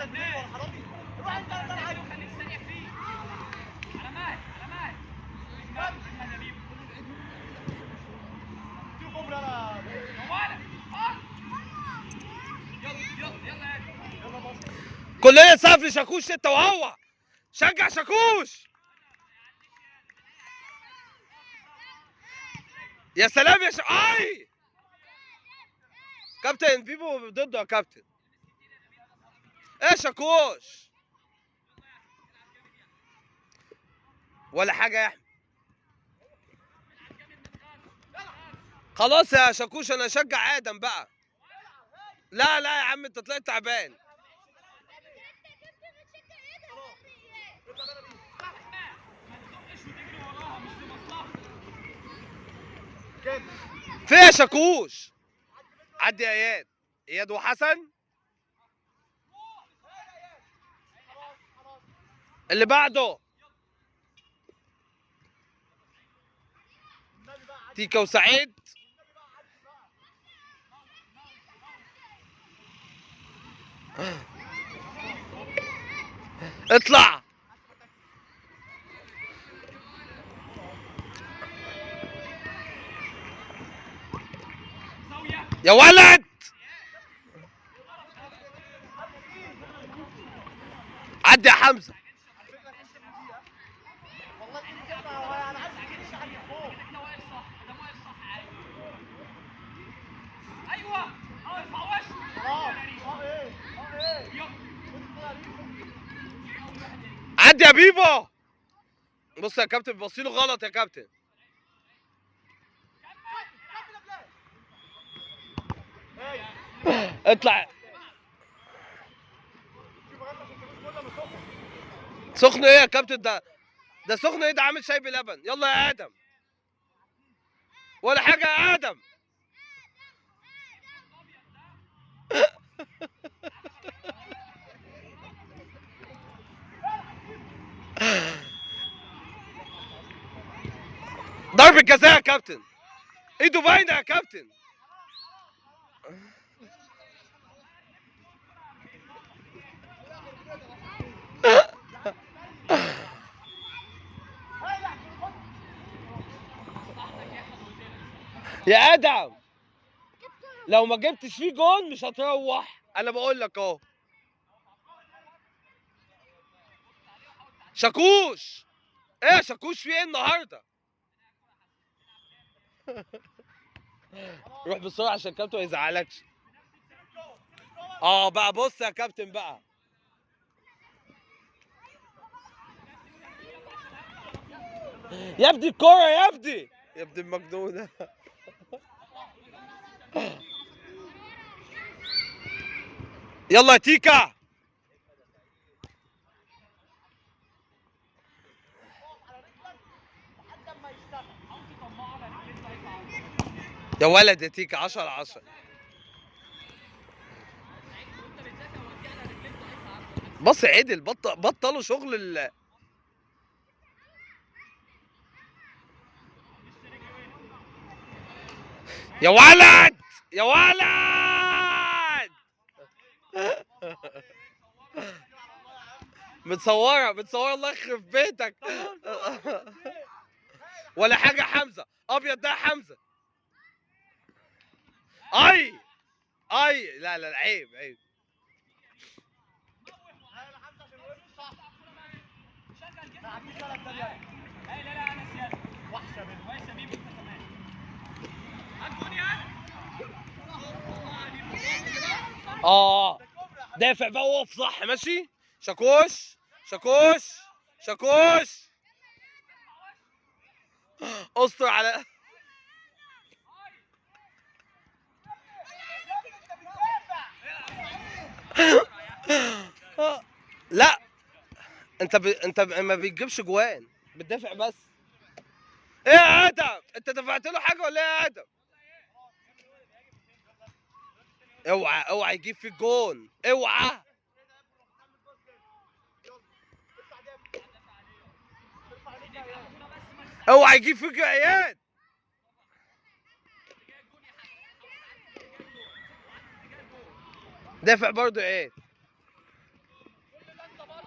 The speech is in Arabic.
روح انت خليك سريع فيه. على مهل كلنا سقف لشاكوش انت وهو. شجع شاكوش. يا سلام يا اي كابتن بيبو ضده يا كابتن. ايه شاكوش ولا حاجه يا احمد. خلاص يا شاكوش انا اشجع ادم بقى. لا لا يا عم انت طلعت تعبان. فين يا شاكوش؟ عدي يا اياد وحسن. اللي بعده تيكا وسعيد. اطلع يا ولد. عدي يا حمزه. عدي يا بيبو. بص يا كابتن بصيله غلط يا كابتن. اطلع. سخن ايه يا كابتن ده سخن ايه ده عامل شاي بلبن. يلا يا ادم. ولا حاجه يا ادم. ضربة جزاء يا كابتن. ايده باينه يا كابتن. يا ادم لو ما جبتش فيه جون مش هتروح. انا بقول لك اهو. شاكوش ايه يا شاكوش في ايه النهارده؟ روح بسرعه عشان الكابتن ما يزعلكش. بقى بص يا كابتن بقى. يا ابني الكوره يا ابني المجنونه. يلا يا تيكا. يا ولد يا تيكا 10/10. بص عدل بطلوا شغل يا ولد يا ولد. متصوره الله يخرب بيتك. ولا حاجه حمزه ابيض ده حمزه. اي لا عيب. دافع بقى وقف صح ماشي. شاكوش استر على. لا انت ما بتجيبش جوان بتدافع بس. ايه يا ادم انت دفعت له حاجه ولا ايه يا ادم؟ اوعى يجيب في الجون اوعى. يجيب فيك يا اياد. دافع برضه ايه